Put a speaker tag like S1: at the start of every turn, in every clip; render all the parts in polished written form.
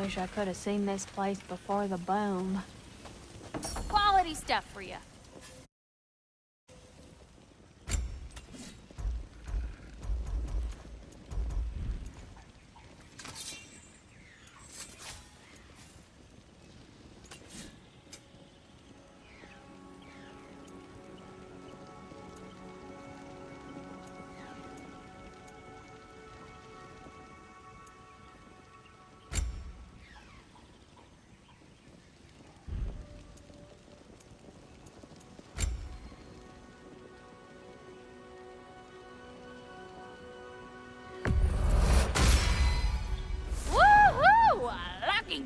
S1: Wish I could have seen this place before the boom.
S2: Quality stuff for you.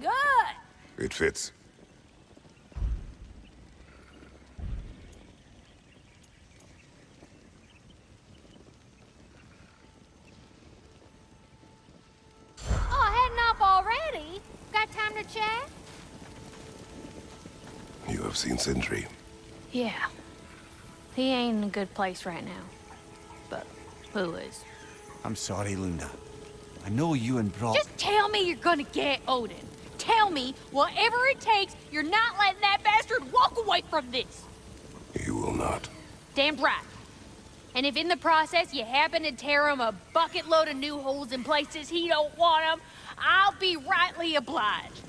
S2: Good.
S3: It fits.
S2: Oh, heading off already? Got time to chat?
S3: You have seen Sindri.
S1: Yeah. He ain't in a good place right now. But who is?
S4: I'm sorry, Luna. I know you and Brock...
S2: Just tell me you're gonna get Odin. Tell me, whatever it takes, you're not letting that bastard walk away from this.
S3: You will not.
S2: Damn right. And if in the process you happen to tear him a bucket load of new holes in places he don't want them, I'll be rightly obliged.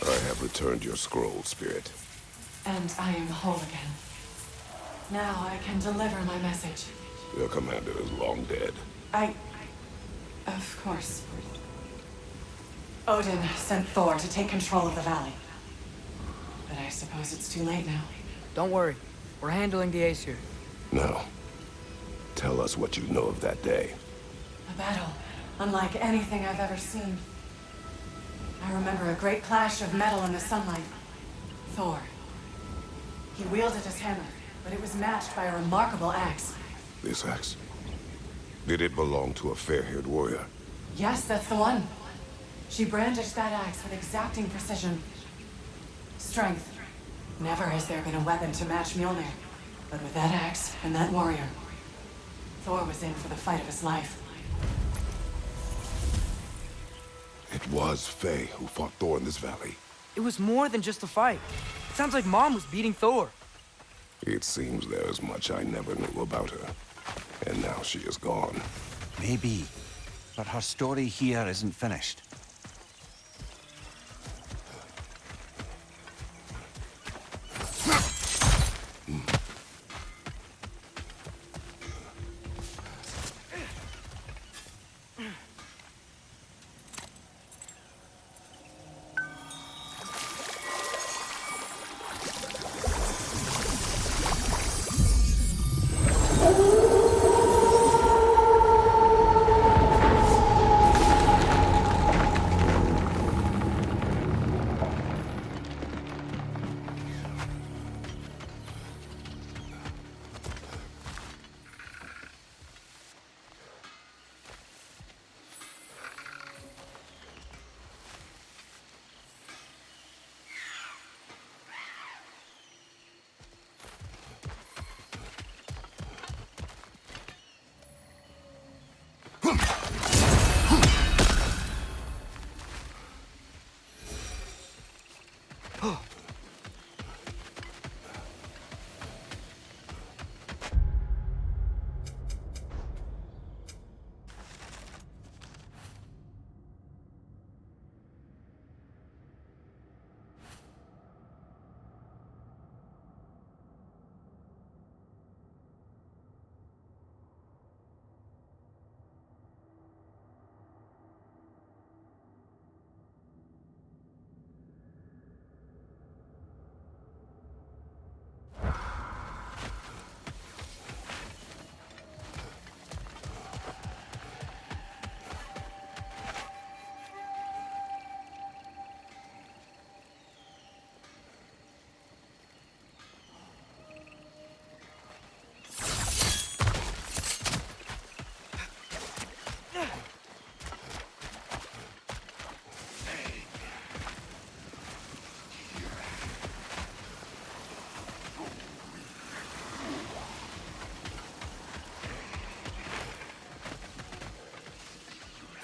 S3: I have returned your scroll, Spirit.
S5: And I am whole again. Now I can deliver my message.
S3: Your commander is long dead.
S5: Of course. Odin sent Thor to take control of the valley. But I suppose it's too late now.
S6: Don't worry. We're handling the Aesir.
S3: Now, tell us what you know of that day.
S5: A battle unlike anything I've ever seen. I remember a great clash of metal in the sunlight. Thor. He wielded his hammer, but it was matched by a remarkable axe.
S3: This axe? Did it belong to a fair-haired warrior?
S5: Yes, that's the one. She brandished that axe with exacting precision. Strength. Never has there been a weapon to match Mjolnir. But with that axe and that warrior, Thor was in for the fight of his life.
S3: It was Faye who fought Thor in this valley.
S6: It was more than just a fight. It sounds like Mom was beating Thor.
S3: It seems there is much I never knew about her. And now she is gone.
S4: Maybe. But her story here isn't finished.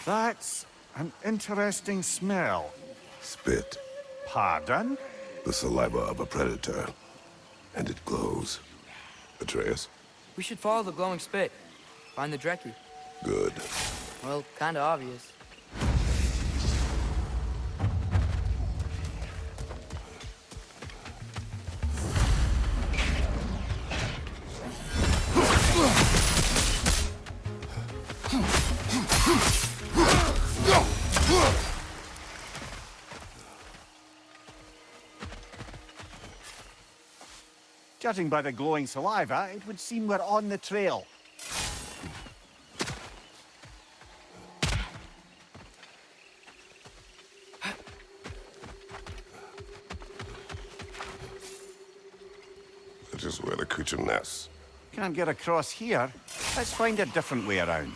S4: That's an interesting smell.
S3: Spit.
S4: Pardon?
S3: The saliva of a predator. And it glows. Atreus?
S6: We should follow the glowing spit. Find the Drekkie.
S3: Good.
S6: Well, kinda obvious.
S4: Judging by the glowing saliva, it would seem we're on the trail.
S3: That is where the creature nests.
S4: Can't get across here. Let's find a different way around.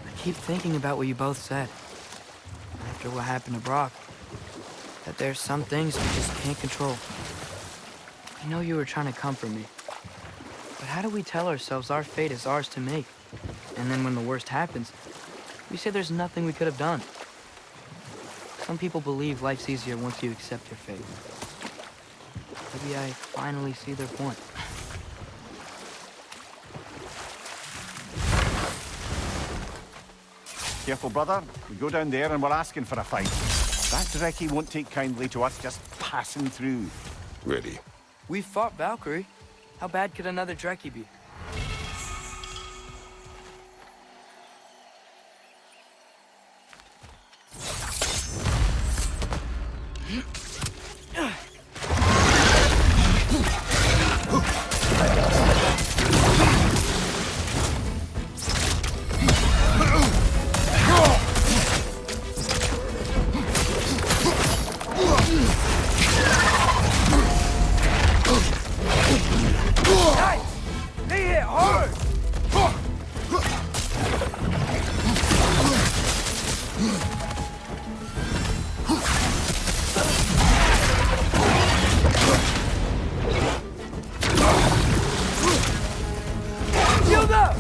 S6: I keep thinking about what you both said. After what happened to Brock. That there's some things we just can't control. I know you were trying to comfort me. But how do we tell ourselves our fate is ours to make? And then when the worst happens, we say there's nothing we could have done. Some people believe life's easier once you accept your fate. Maybe I finally see their point.
S4: Careful, brother. We go down there and we're asking for a fight. That Drekkie won't take kindly to us just passing through.
S3: Ready.
S6: We fought Valkyrie. How bad could another Drekkie be?
S7: They hit hard! Shield up!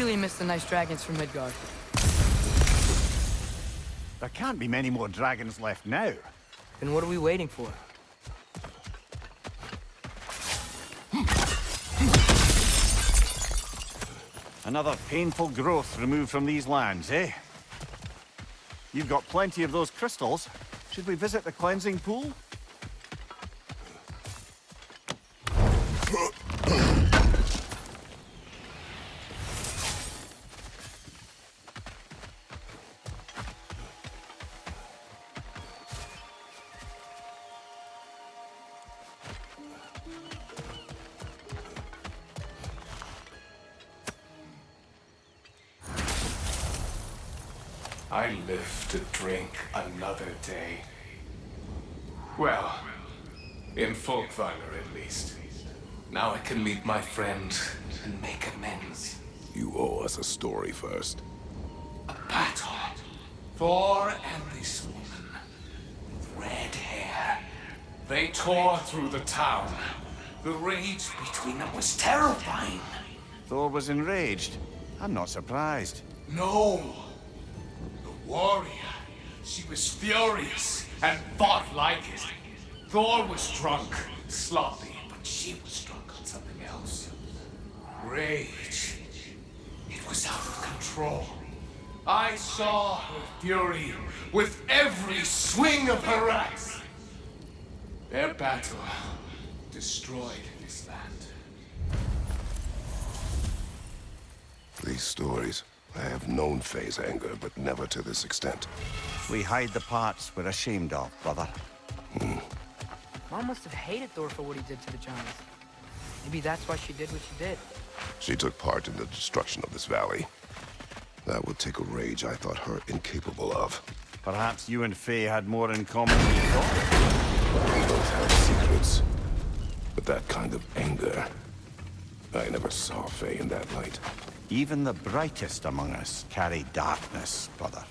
S6: really miss the nice dragons from Midgard.
S4: There can't be many more dragons left now.
S6: Then what are we waiting for?
S4: Another painful growth removed from these lands, eh? You've got plenty of those crystals. Should we visit the cleansing pool?
S8: I live to drink another day. Well, in Folkvanger at least. Now I can meet my friend and make amends.
S3: You owe us a story first.
S8: A battle. Thor and this woman with red hair. They tore through the town. The rage between them was terrifying.
S4: Thor was enraged. I'm not surprised.
S8: No! The warrior. She was furious and fought like it. Thor was drunk, sloppy, but she was drunk on something else. Rage. It was out of control. I saw her fury with every swing of her axe. Their battle destroyed this land.
S3: These stories, I have known Faye's anger, but never to this extent.
S4: We hide the parts we're ashamed of, brother.
S6: Mom must have hated Thor for what he did to the giants. Maybe that's why she did what she did.
S3: She took part in the destruction of this valley. That would take a rage I thought her incapable of.
S4: Perhaps you and Faye had more in common than you thought.
S3: We both have secrets, but that kind of anger, I never saw Faye in that light.
S4: Even the brightest among us carry darkness, brother.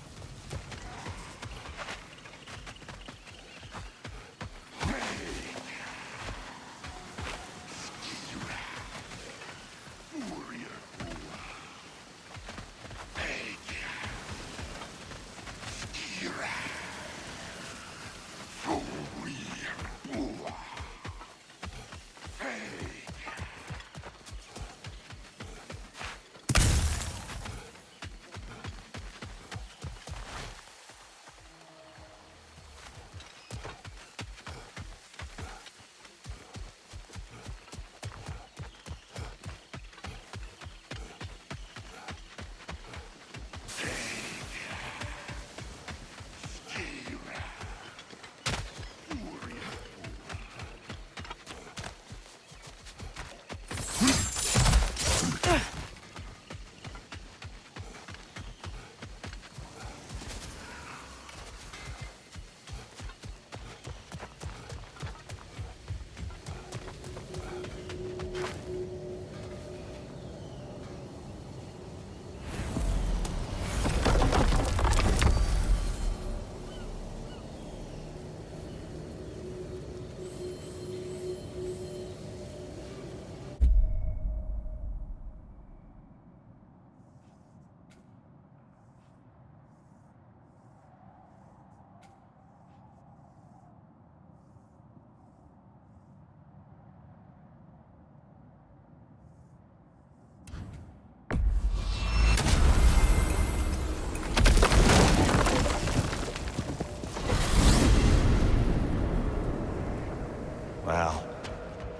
S4: Well,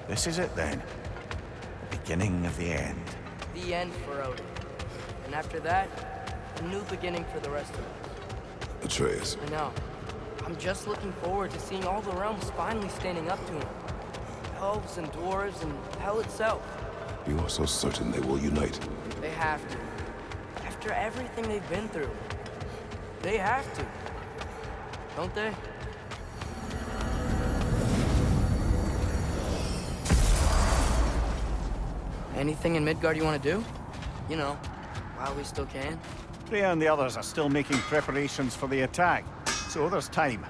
S4: this is it then. The beginning of the end.
S6: The end for Odin. And after that, a new beginning for the rest of us.
S3: Atreus,
S6: I know. I'm just looking forward to seeing all the realms finally standing up to him. Elves and dwarves and hell itself.
S3: you are so certain they will unite.
S6: They have to. After everything they've been through. They have to. Don't they? Anything in Midgard you want to do? You know, while we still can.
S4: Freya and the others are still making preparations for the attack, so there's time.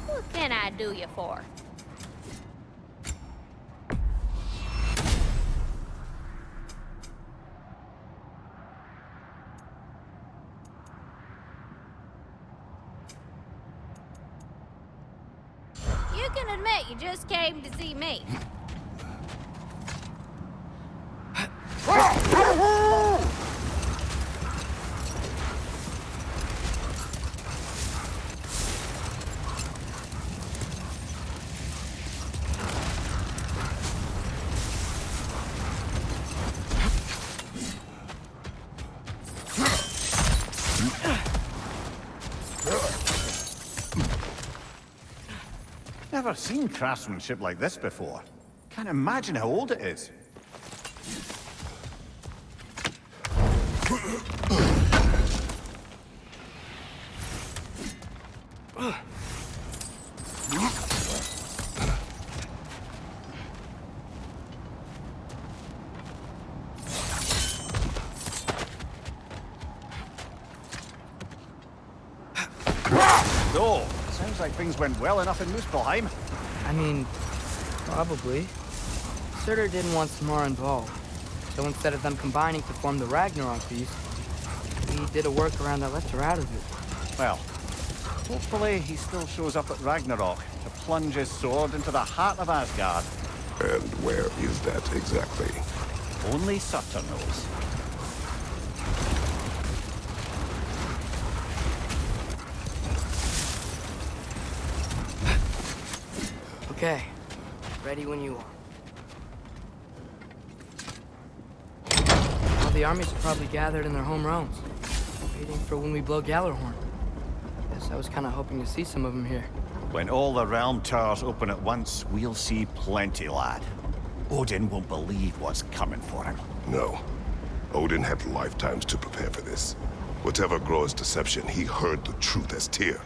S2: What can I do you for? You can admit you just came to see me.
S4: Never seen craftsmanship like this before. Can't imagine how old it is. So, sounds like things went well enough in Muspelheim.
S6: I mean, probably. Surtur didn't want some more involved. So instead of them combining to form the Ragnarök beast, he did a workaround that left her out of it.
S4: Well, hopefully he still shows up at Ragnarök to plunge his sword into the heart of Asgard.
S3: And where is that exactly?
S4: Only Surtur knows.
S6: Okay, ready when you are. All the armies are probably gathered in their home realms, waiting for when we blow Gjallarhorn. Guess I was kind of hoping to see some of them here.
S4: When all the realm towers open at once, we'll see plenty, lad. Odin won't believe what's coming for him.
S3: No. Odin had lifetimes to prepare for this. Whatever Groa's deception, he heard the truth as Tyr.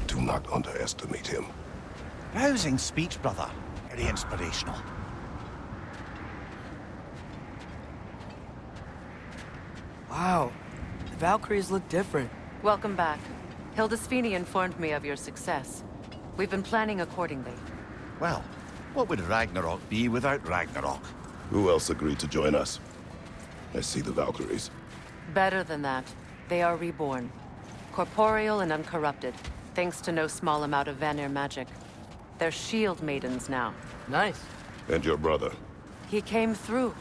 S3: Do not underestimate him.
S4: Rousing speech, brother. Very inspirational.
S6: Wow, the Valkyries look different.
S9: Welcome back. Hildisvini informed me of your success. We've been planning accordingly.
S4: Well, what would Ragnarök be without Ragnarök?
S3: Who else agreed to join us? I see the Valkyries.
S9: Better than that, they are reborn. Corporeal and uncorrupted, thanks to no small amount of Vanir magic. They're shield maidens now.
S6: Nice.
S3: And your brother?
S9: He came through.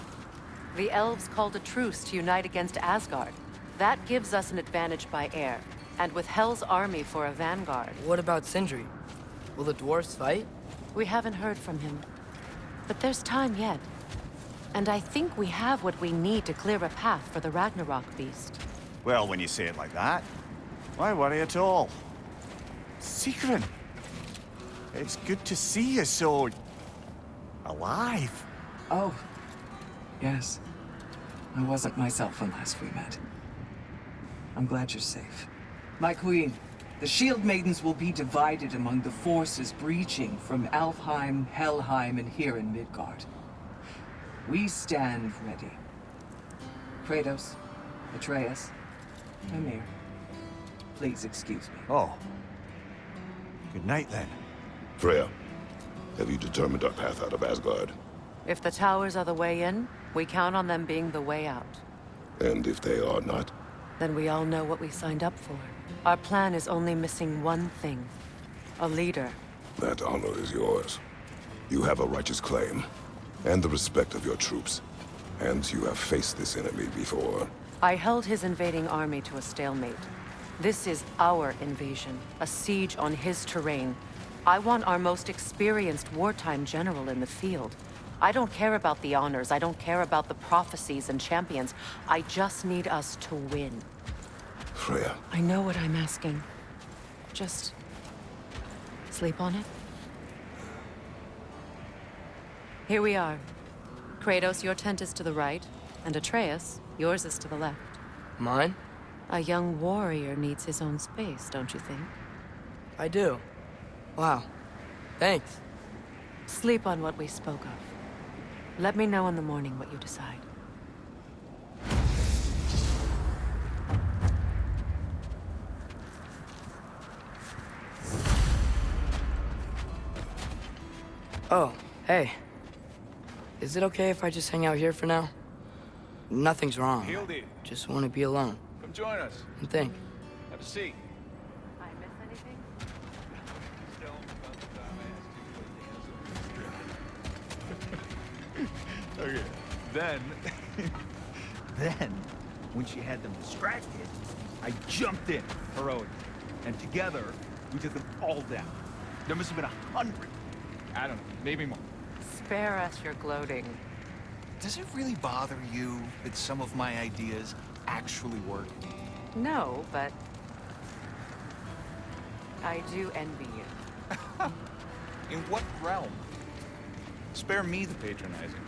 S9: The elves called a truce to unite against Asgard. That gives us an advantage by air, and with Hel's army for a vanguard.
S6: What about Sindri? Will the dwarves fight?
S9: We haven't heard from him. But there's time yet. And I think we have what we need to clear a path for the Ragnarök beast.
S4: Well, when you say it like that, why worry at all? Sigrun! It's good to see you so... alive.
S10: Oh, yes. I wasn't myself when last we met. I'm glad you're safe. My queen, the Shield Maidens will be divided among the forces breaching from Alfheim, Helheim, and here in Midgard. We stand ready. Kratos, Atreus, Mimir, please excuse me.
S4: Oh. Good night, then.
S3: Freya, have you determined our path out of Asgard?
S9: If the towers are the way in, we count on them being the way out.
S3: And if they are not?
S9: Then we all know what we signed up for. Our plan is only missing one thing. A leader.
S3: That honor is yours. You have a righteous claim, and the respect of your troops. And you have faced this enemy before.
S9: I held his invading army to a stalemate. This is our invasion, a siege on his terrain. I want our most experienced wartime general in the field. I don't care about the honors, I don't care about the prophecies and champions. I just need us to win.
S3: Freya.
S9: I know what I'm asking. Just... sleep on it? Here we are. Kratos, your tent is to the right, and Atreus, yours is to the left.
S6: Mine?
S9: A young warrior needs his own space, don't you think?
S6: I do. Wow. Thanks.
S9: Sleep on what we spoke of. Let me know in the morning what you decide.
S6: Oh, hey. Is it okay if I just hang out here for now? Nothing's wrong.
S7: Hildy,
S6: Just want to be alone
S7: come join us.
S6: and think.
S7: Have a seat.
S9: I miss anything?
S7: Still about the dumbass.
S4: Okay. Then, then, when she had them distracted, I jumped in, heroically. And together, we took them all down. There must have been 100. I don't know, maybe more.
S9: Spare us your gloating.
S11: Does it really bother you that some of my ideas actually work?
S9: No, but I do envy you.
S11: In what realm? Spare me the patronizing.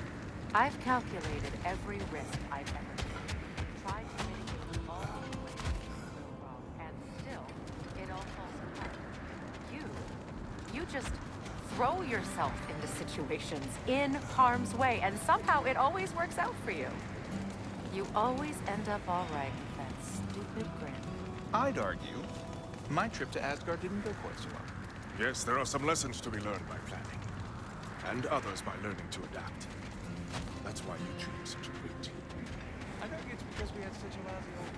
S9: I've calculated every risk I've ever taken, tried to mitigate all the ways it could go wrong, and still, it all falls apart. You just throw yourself into situations in harm's way, and somehow it always works out for you. You always end up all right with that stupid grin.
S11: I'd argue my trip to Asgard didn't go quite so well.
S12: Yes, there are some lessons to be learned by planning. And others by learning to adapt. That's why you choose such a great team.
S11: I think it's because we had such a lousy old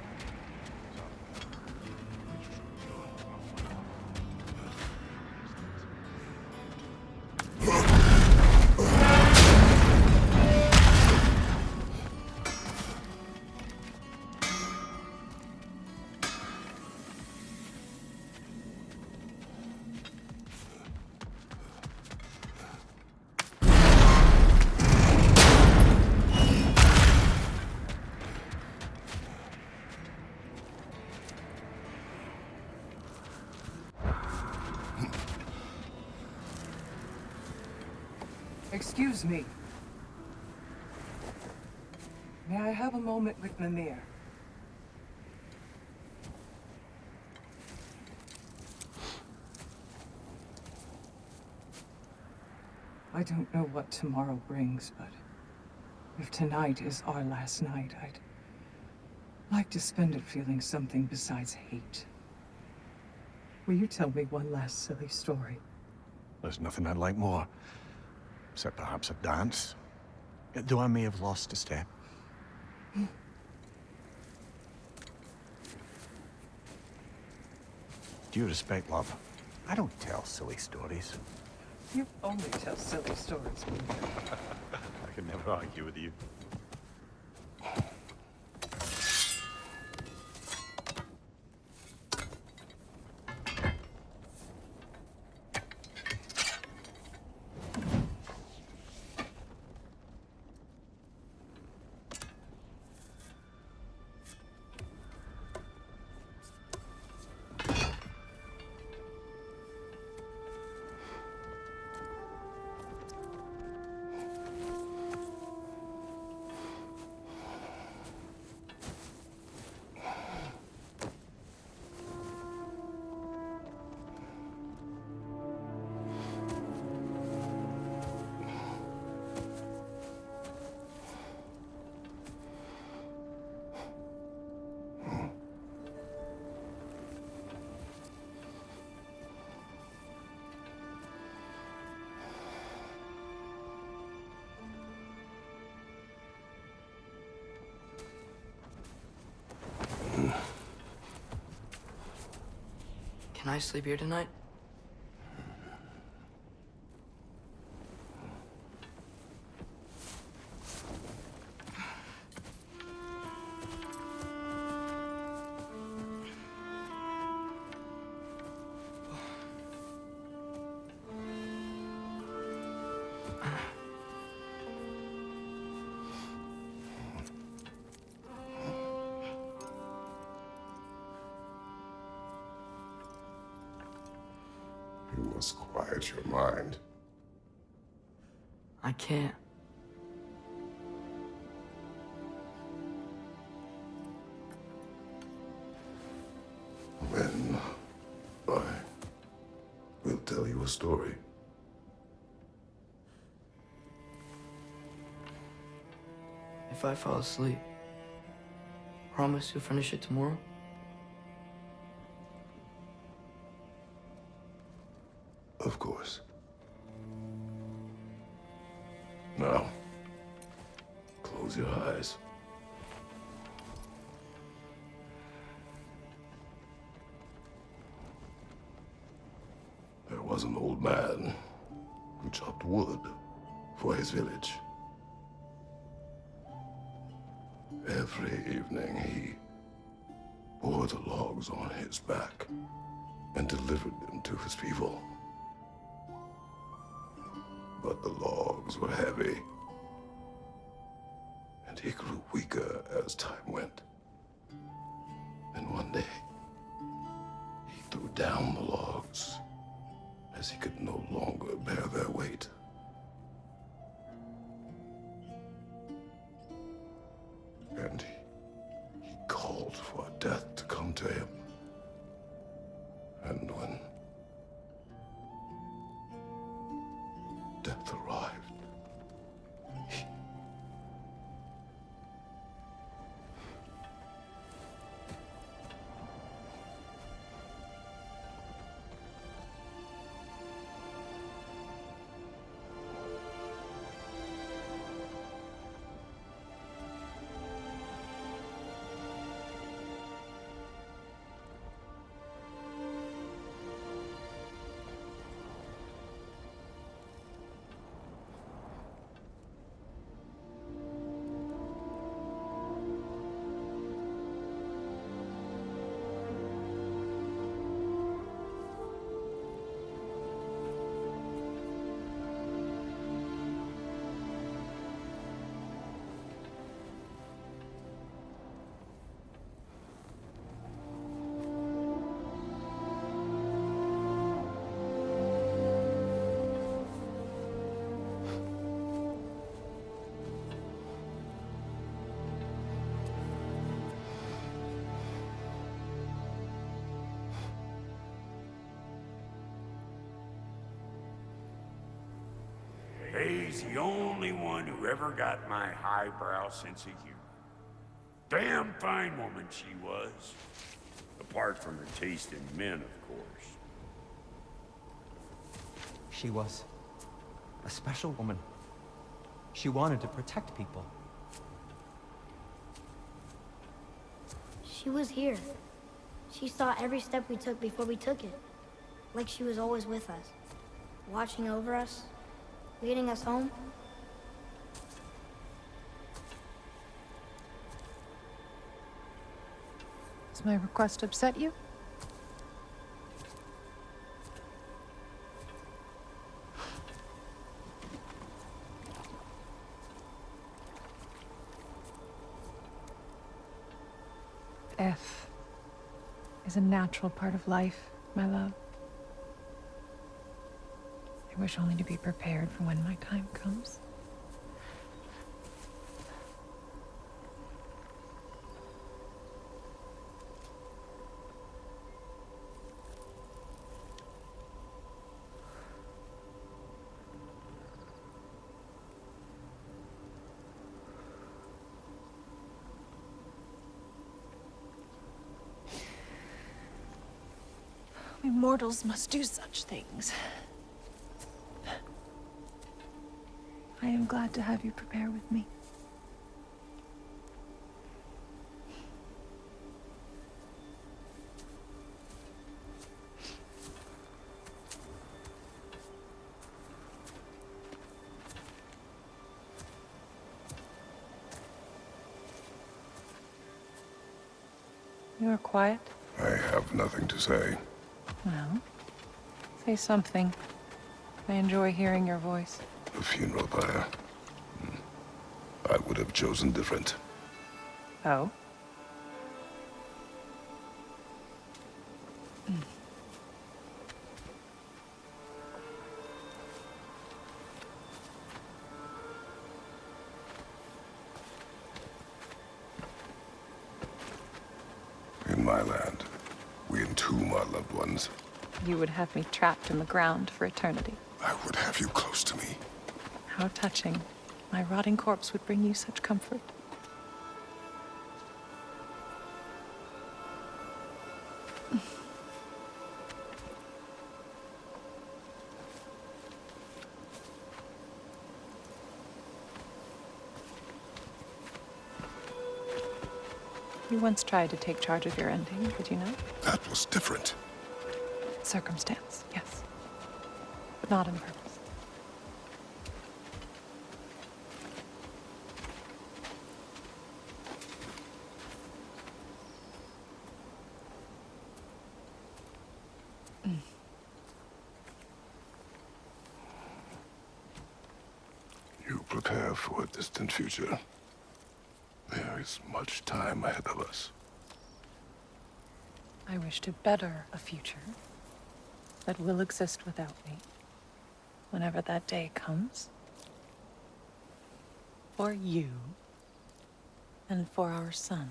S10: Excuse me. May I have a moment with Mimir? I don't know what tomorrow brings, but if tonight is our last night, I'd like to spend it feeling something besides hate. Will you tell me one last silly story?
S4: There's nothing I'd like more. Except perhaps a dance. Though I may have lost a step. Due respect, love, I don't tell silly stories.
S10: You only tell silly stories, Mimir.
S4: I can never argue with you.
S6: Can I sleep here tonight?
S3: You must quiet your mind.
S6: I can't.
S3: Then I will tell you a story.
S6: If I fall asleep, promise you'll finish it tomorrow?
S3: Of course. Now, close your eyes. There was an old man who chopped wood for his village. Every evening he bore the logs on his back and delivered them to his people. But the logs were heavy, and he grew weaker as time went. And one day, he threw down the logs as he could no longer bear their weight. And he called for death to come to him. And when death arrived,
S13: He's the only one who ever got my highbrow sense of humor. Damn fine woman she was. Apart from her taste in men, of course.
S14: She was a special woman. She wanted to protect people.
S15: She was here. She saw every step we took before we took it. Like she was always with us. Watching over us. Leading us home.
S16: Does my request upset you? Death is a natural part of life, my love. I wish only to be prepared for when my time comes. We mortals must do such things. I am glad to have you prepare with me. You are quiet?
S3: I have nothing to say.
S16: Well, say something. I enjoy hearing your voice.
S3: The funeral pyre. I would have chosen different.
S16: Oh?
S3: In my land, we entomb our loved ones.
S16: You would have me trapped in the ground for eternity.
S3: I would have you close to me.
S16: How touching. My rotting corpse would bring you such comfort. You once tried to take charge of your ending, did you not?
S3: That was different.
S16: Circumstance, yes. But not on purpose.
S3: prepare for a distant future. There is much time ahead of us.
S16: I wish to better a future that will exist without me, whenever that day comes. For you, and for our son.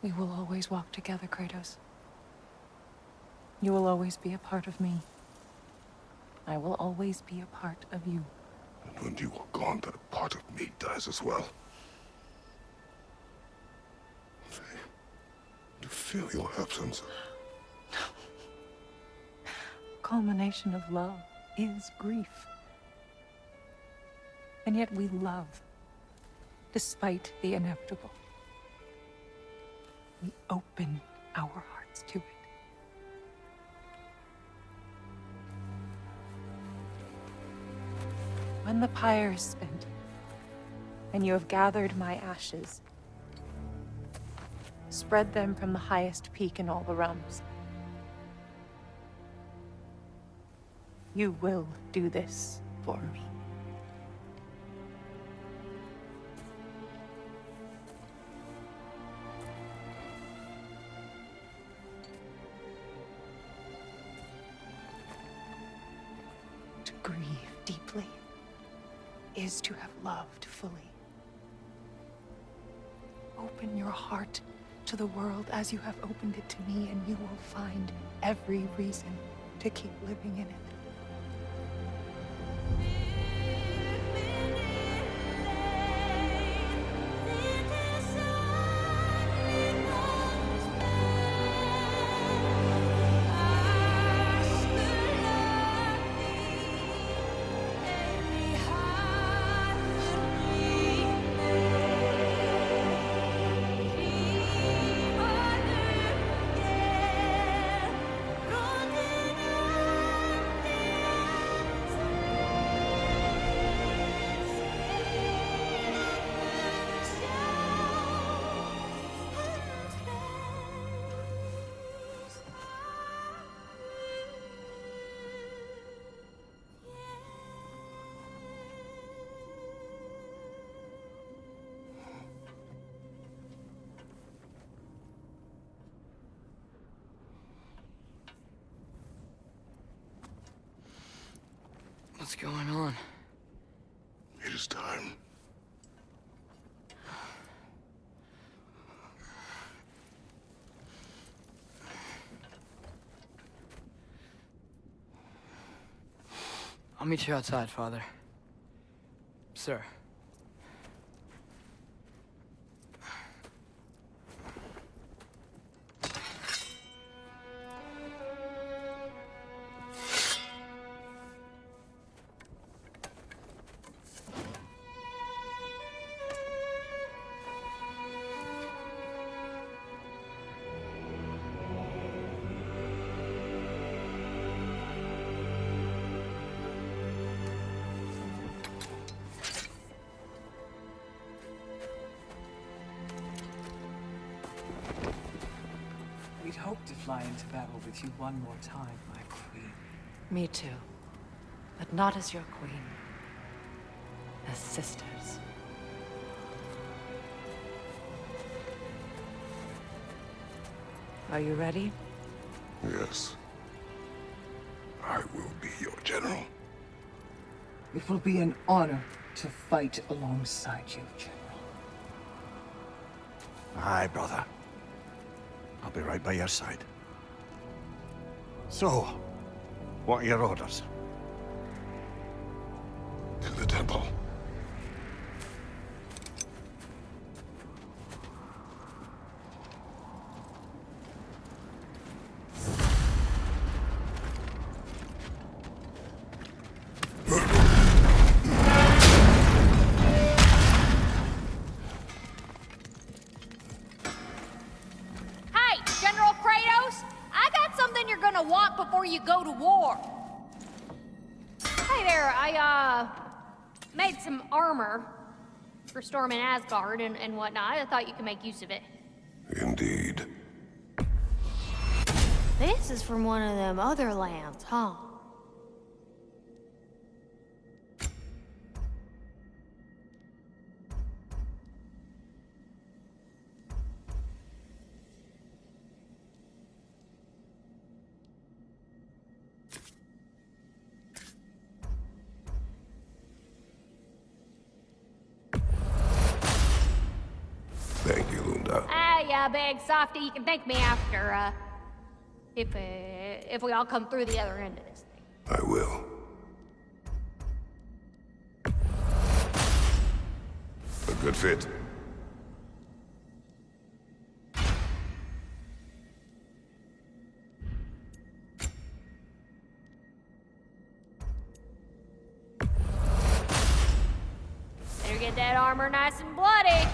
S16: We will always walk together, Kratos. You will always be a part of me. I will always be a part of you.
S3: And when you are gone, that part of me dies as well. To feel your absence.
S16: Culmination of love is grief. And yet we love, despite the inevitable. We open our hearts to it. When the pyre is spent, and you have gathered my ashes, spread them from the highest peak in all the realms. You will do this for me. To grieve deeply is to have loved fully. Open your heart to the world as you have opened it to me, and you will find every reason to keep living in it.
S6: What's going on?
S3: It is time.
S6: I'll meet you outside, Father. Sir.
S10: We'd hoped to fly into battle with you one more time, my queen.
S9: Me too. But not as your queen. As sisters. Are you ready?
S3: Yes. I will be your general.
S10: It will be an honor to fight alongside you, General.
S11: Aye, brother. I'll be right by your side. So, what are your orders?
S3: To the temple.
S2: Want before you go to war. Hey there, I made some armor for storming Asgard and whatnot. I thought you could make use of it.
S3: Indeed.
S1: This is from one of them other lands, huh?
S3: Thank you, Lunda.
S2: Ah, yeah, big softy. You can thank me after, if we all come through the other end of this thing.
S3: I will. A good fit.
S2: Better get that armor nice and bloody.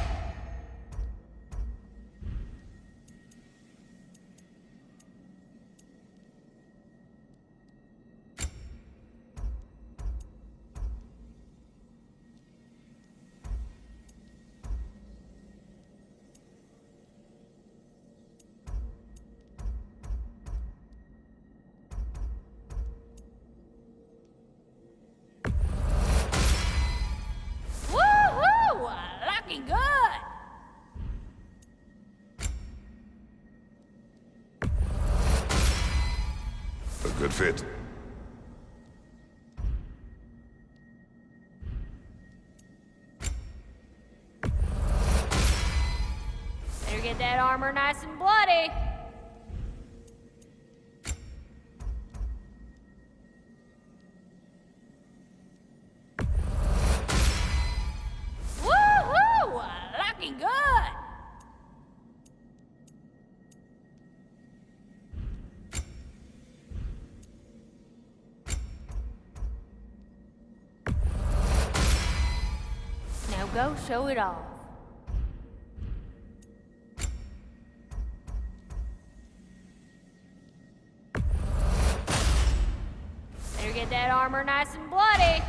S2: Woohoo! Looking good.
S3: A good fit.
S2: Better get that armor nice and bloody. Woohoo! Looking good. Now go show it off. Better get that armor nice and bloody.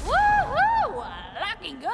S2: Woohoo! Looking good.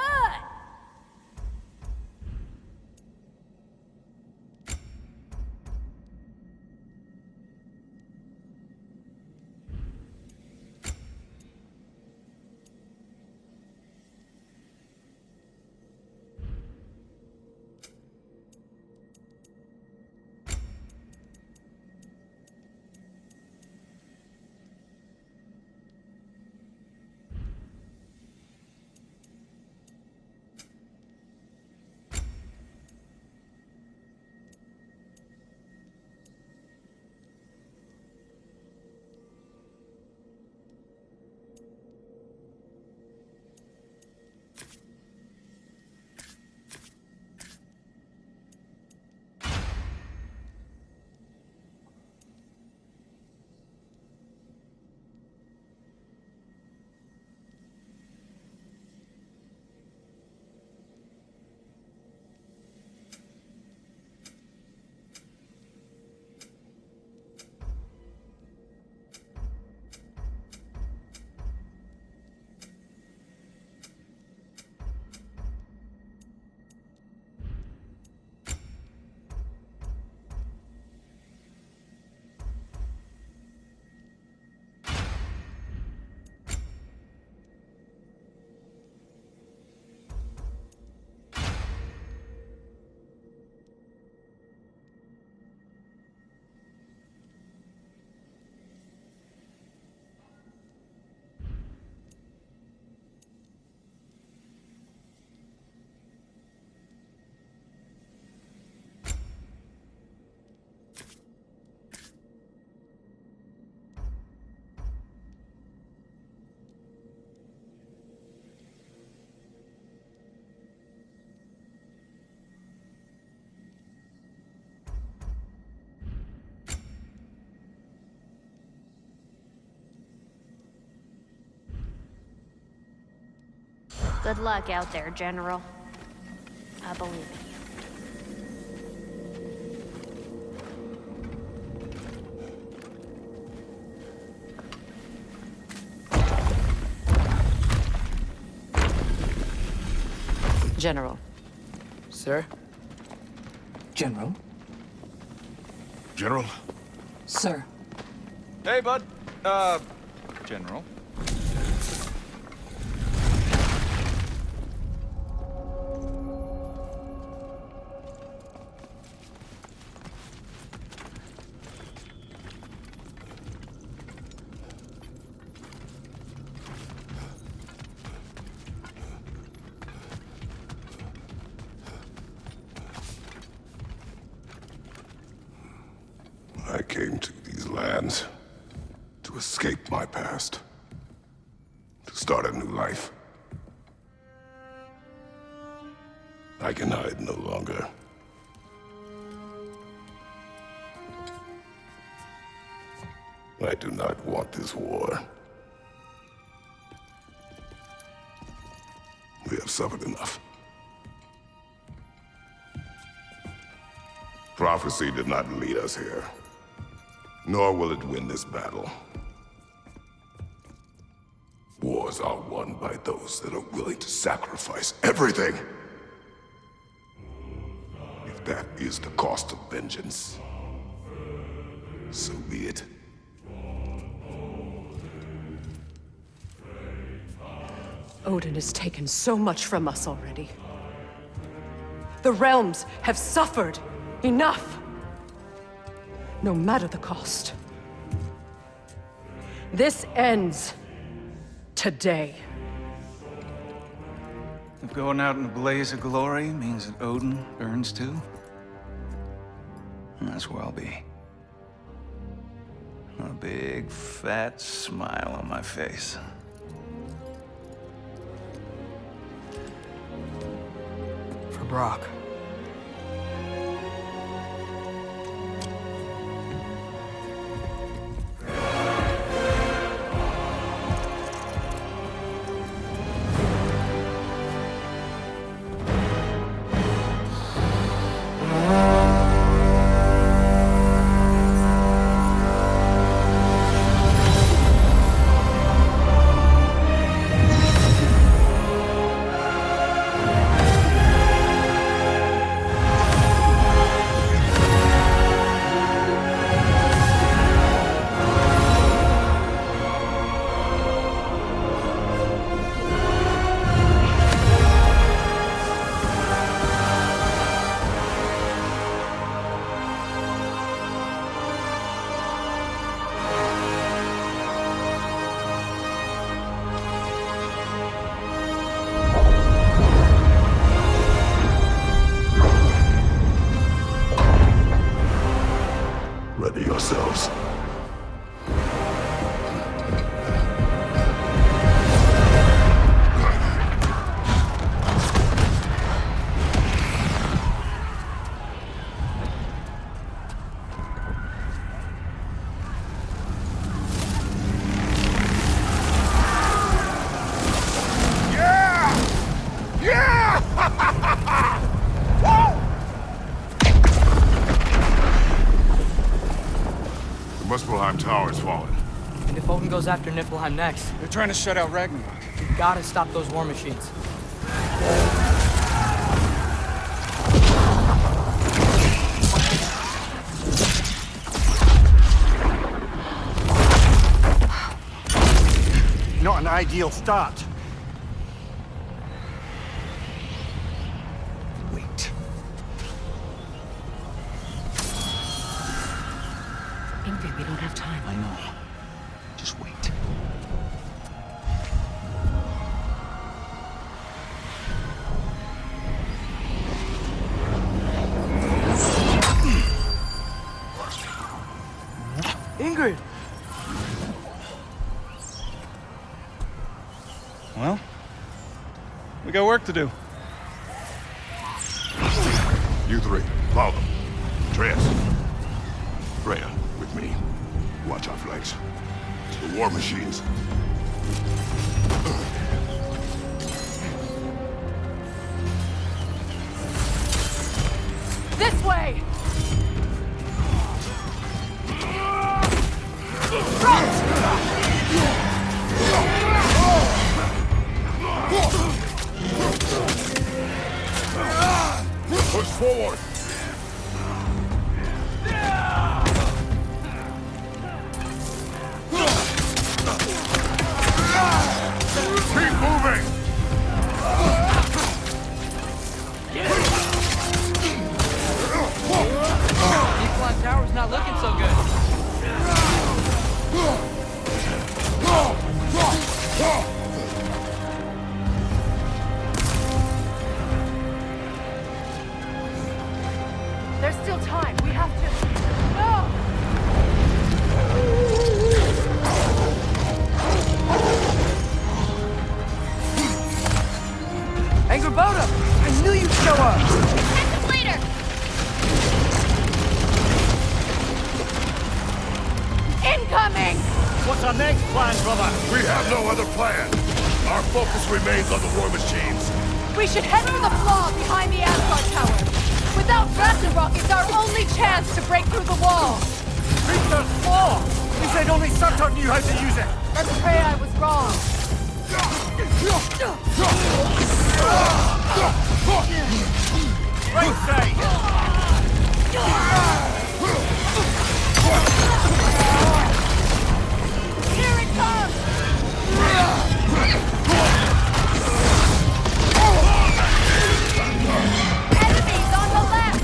S2: Good luck out there, General. I believe it.
S9: General.
S6: Sir?
S10: General?
S12: General?
S10: Sir.
S4: Hey, bud. General.
S3: I came to these lands to escape my past, to start a new life. I can hide no longer. I do not want this war. We have suffered enough. Prophecy did not lead us here, nor will it win this battle. Wars are won by those that are willing to sacrifice everything. If that is the cost of vengeance, so be it.
S9: Odin has taken so much from us already. The realms have suffered enough. No matter the cost. This ends today.
S11: If going out in a blaze of glory means that Odin burns too, that's where I'll be. A big, fat smile on my face.
S6: For Brock.
S3: Ready yourselves. The Muspelheim Tower is fallen.
S6: And if Odin goes after Niflheim next,
S11: They're trying to shut out Ragnarök.
S6: we gotta stop those war machines.
S11: Not an ideal start. Wait.
S9: Ingrid, we don't have time.
S11: I know. Just wait.
S6: Ingrid!
S11: Well, we got work to do.
S3: You three, follow them. Trance. Freya, with me. Watch our flanks. The war machines.
S5: This way!
S3: Push forward! Keep moving!
S6: Decline Tower's not looking so good.
S5: There's still time. We have to... No!
S6: Angerboda! I knew you'd show up!
S2: Catch us later!
S5: Incoming!
S7: What's our next plan, brother?
S3: We have no other plan. Our focus remains on the war machines.
S5: We should head for the flaw behind the Asgard Tower. Without RAGNARÖK, it's our only chance to break through the wall.
S7: Victor's flaw! He said only Surtur knew how to use it.
S5: Let's pray I was wrong.
S7: Right side!
S5: Here it comes! Enemies on the left!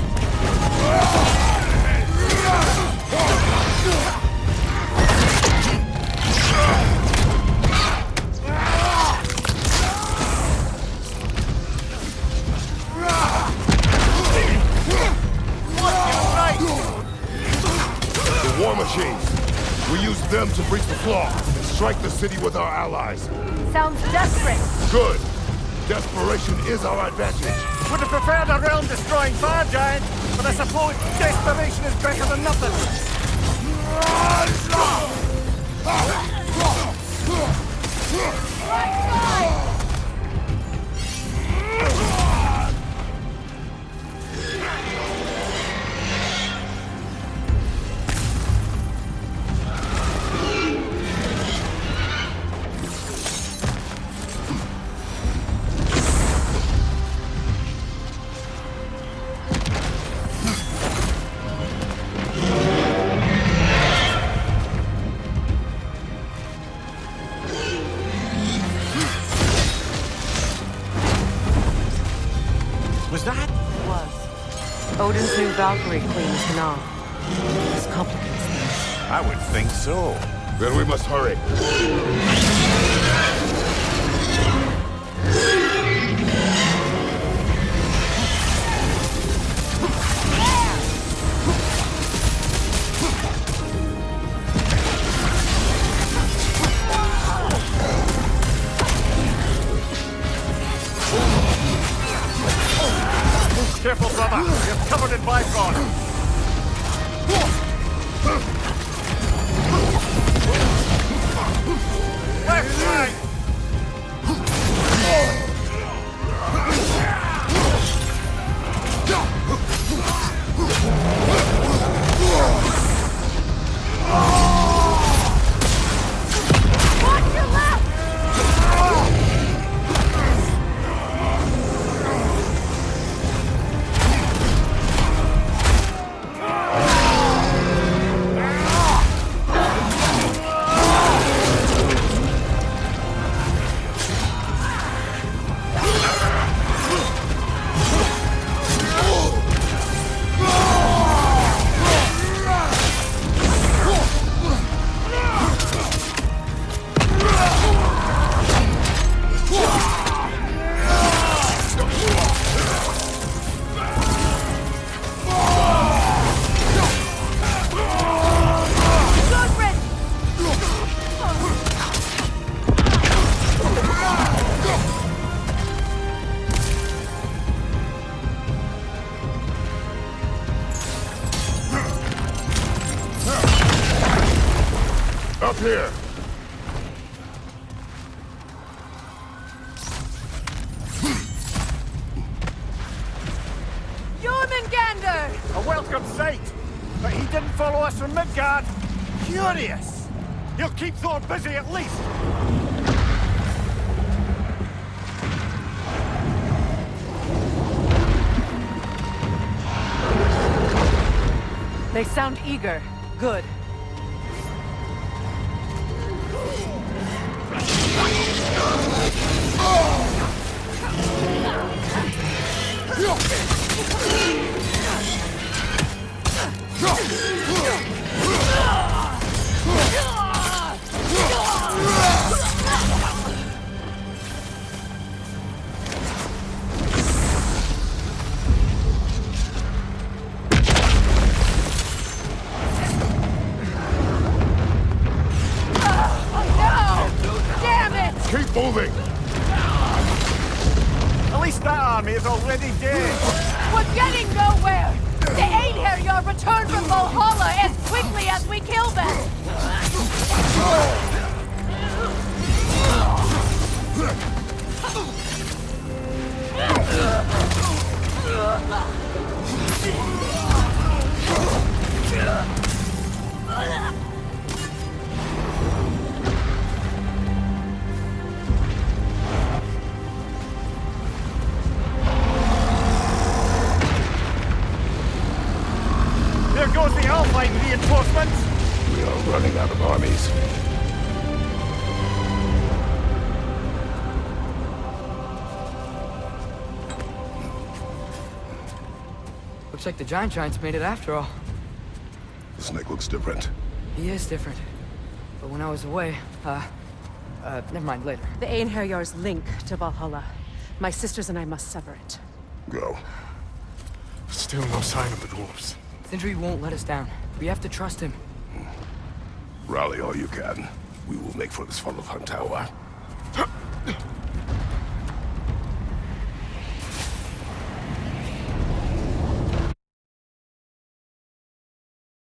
S3: The war machines. We use them to breach the flaw and strike the city with our allies.
S5: Sounds desperate.
S3: Good. Desperation is our advantage.
S7: Would have preferred a realm-destroying fire giant, but I suppose desperation is better than nothing. Was that?
S9: It was. Odin's new Valkyrie Queen is Gná. This complicates things.
S12: I would think so.
S3: Then we must hurry.
S7: Careful, brother. You're covered in bygone. Left side!
S5: Watch your left!
S3: Up here!
S5: Jormungandr!
S7: But he didn't follow us from Midgard. Curious. He'll keep Thor busy at least.
S9: They sound eager. Good.
S3: Keep moving!
S7: At least that army is already dead.
S2: We're getting nowhere! The Einherjar return from Valhalla as quickly as we kill them!
S7: There goes the Alpine reinforcements.
S3: We are running out of armies.
S6: Looks like the Giants made it after all.
S3: The snake looks different.
S6: He is different. But when I was away, never mind, later.
S9: The Einherjar's link to Valhalla. My sisters and I must sever it.
S3: Go.
S12: Still no sign of the dwarves.
S6: Sindri won't let us down. We have to trust him.
S3: Rally all you can. We will make for this Funnel Hunt Tower.